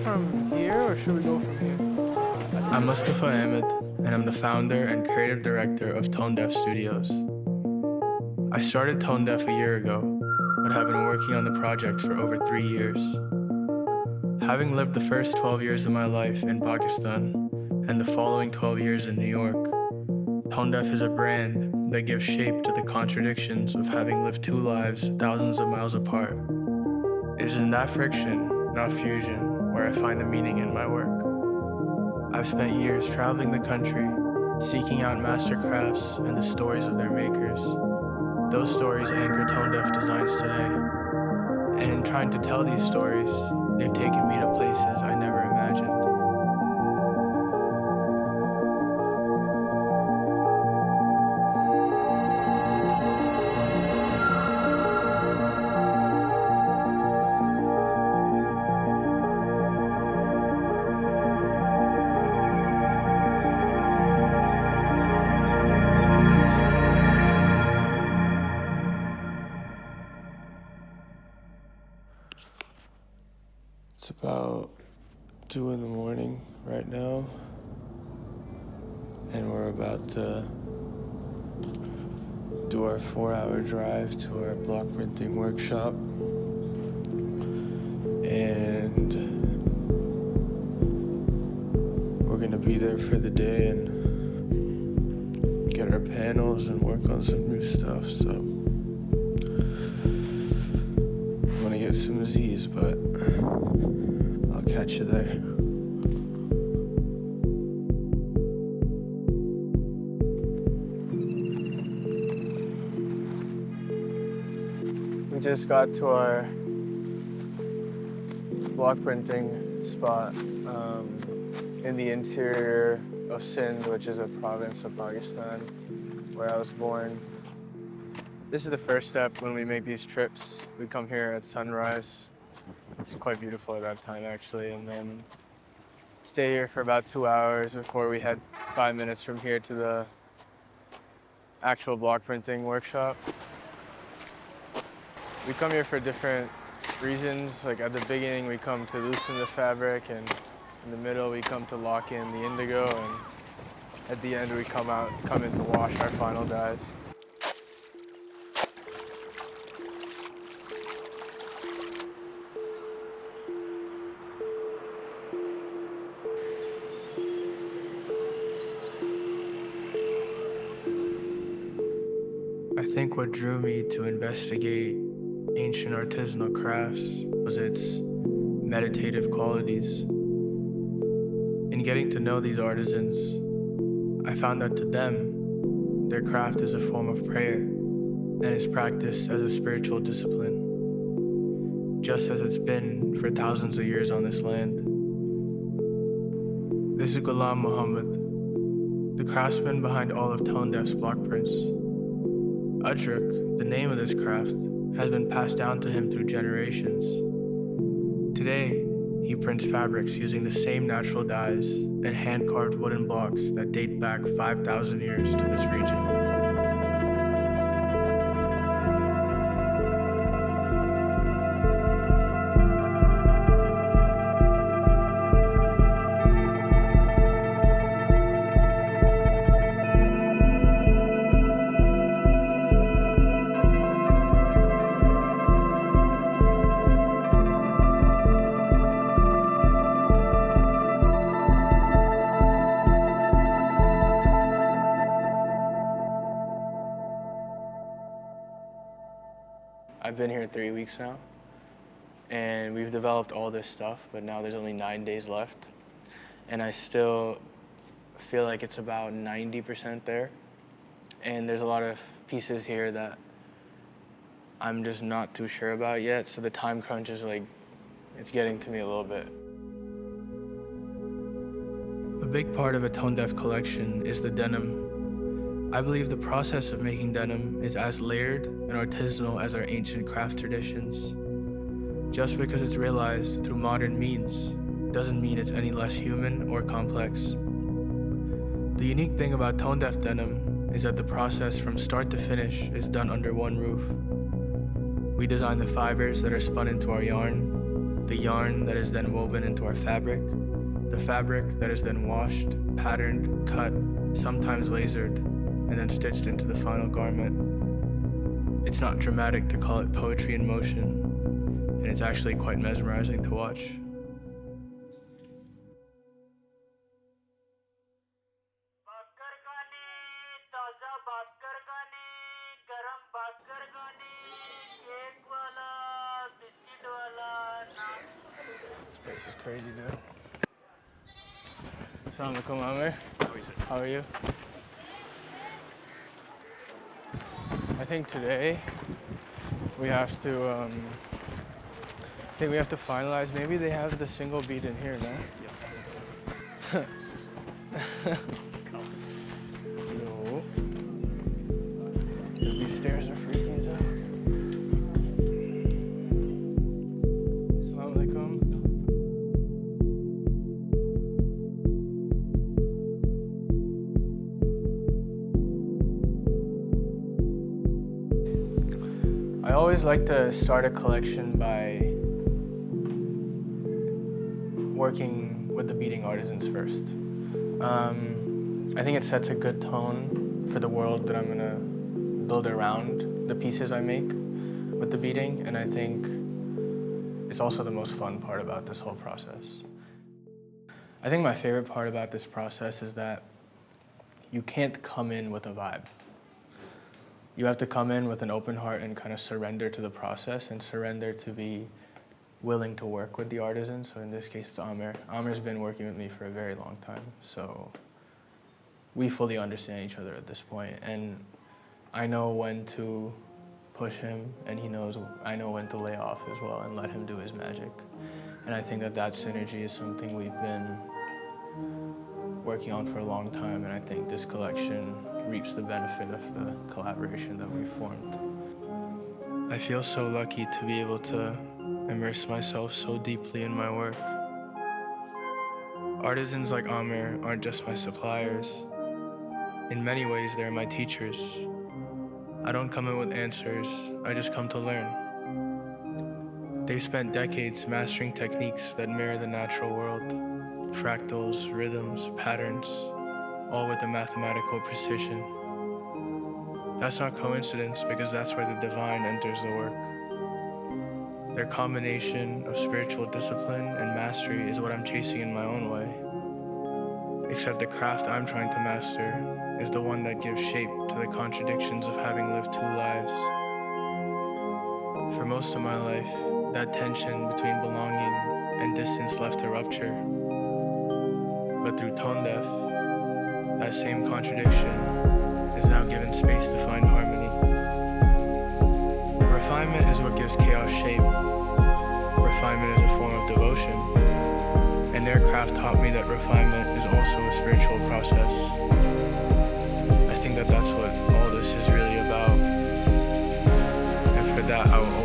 From here, or should we go from here? I'm Mustafa Ahmed, and I'm the founder and creative director of Tone Deaf Studios. I started Tone Deaf a year ago, but have been working on the project for over 3 years. Having lived the first 12 years of my life in Pakistan and the following 12 years in New York, Tone Deaf is a brand that gives shape to the contradictions of having lived two lives thousands of miles apart. It is in that friction, not fusion, where I find the meaning in my work. I've spent years traveling the country, seeking out master crafts and the stories of their makers. Those stories anchor Tone Deaf designs today. And in trying to tell these stories, they've taken me to places I never imagined. It's about 2 in the morning right now, and we're about to do our 4-hour drive to our block printing workshop. And we're gonna be there for the day and get our panels and work on some new stuff, so I'm gonna get some Z's, but I'll catch you there. We just got to our block printing spot in the interior of Sindh, which is a province of Pakistan, where I was born. This is the first step when we make these trips. We come here at sunrise. It's quite beautiful at that time, actually, and then stay here for about 2 hours before we head 5 minutes from here to the actual block printing workshop. We come here for different reasons. Like at the beginning, we come to loosen the fabric, and in the middle, we come to lock in the indigo, and at the end, we come in to wash our final dyes. I think what drew me to investigate ancient artisanal crafts was its meditative qualities. In getting to know these artisans, I found that to them, their craft is a form of prayer and is practiced as a spiritual discipline, just as it's been for thousands of years on this land. This is Muhmmad, the craftsman behind all of Tone Deaf's block prints. Udruk, the name of this craft, has been passed down to him through generations. Today, he prints fabrics using the same natural dyes and hand-carved wooden blocks that date back 5,000 years to this region. I've been here 3 weeks now, and we've developed all this stuff, but now there's only 9 days left, and I still feel like it's about 90% there, and there's a lot of pieces here that I'm just not too sure about yet, so the time crunch is it's getting to me a little bit. A big part of a Tone Deaf collection is the denim. I believe the process of making denim is as layered and artisanal as our ancient craft traditions. Just because it's realized through modern means doesn't mean it's any less human or complex. The unique thing about Tone Deaf denim is that the process from start to finish is done under one roof. We design the fibers that are spun into our yarn, the yarn that is then woven into our fabric, the fabric that is then washed, patterned, cut, sometimes lasered, and then stitched into the final garment. It's not dramatic to call it poetry in motion, and it's actually quite mesmerizing to watch. This place is crazy, dude. Assalamu alaikum, Amir. How are you? I think today we have to finalize. Maybe they have the single beat in here, no? Yes. No. Dude, these stairs are freaking us out. Assalamu alaikum. I always like to start a collection by working with the beading artisans first. I think it sets a good tone for the world that I'm gonna build around the pieces I make with the beading, and I think it's also the most fun part about this whole process. I think my favorite part about this process is that you can't come in with a vibe. You have to come in with an open heart and kind of surrender to the process and surrender to be willing to work with the artisan. So in this case, it's Amir. Amir's been working with me for a very long time, so we fully understand each other at this point. And I know when to push him, and I know when to lay off as well and let him do his magic. And I think that synergy is something we've been working on for a long time, and I think this collection reaps the benefit of the collaboration that we formed. I feel so lucky to be able to immerse myself so deeply in my work. Artisans like Amir aren't just my suppliers. In many ways, they're my teachers. I don't come in with answers, I just come to learn. They've spent decades mastering techniques that mirror the natural world, fractals, rhythms, patterns, all with a mathematical precision. That's not coincidence, because that's where the divine enters the work. Their combination of spiritual discipline and mastery is what I'm chasing in my own way. Except the craft I'm trying to master is the one that gives shape to the contradictions of having lived two lives. For most of my life, that tension between belonging and distance left a rupture. But through tone deaf, that same contradiction is now given space to find harmony. Refinement is what gives chaos shape. Refinement is a form of devotion. And their craft taught me that refinement is also a spiritual process. I think that's what all this is really about. And for that, I will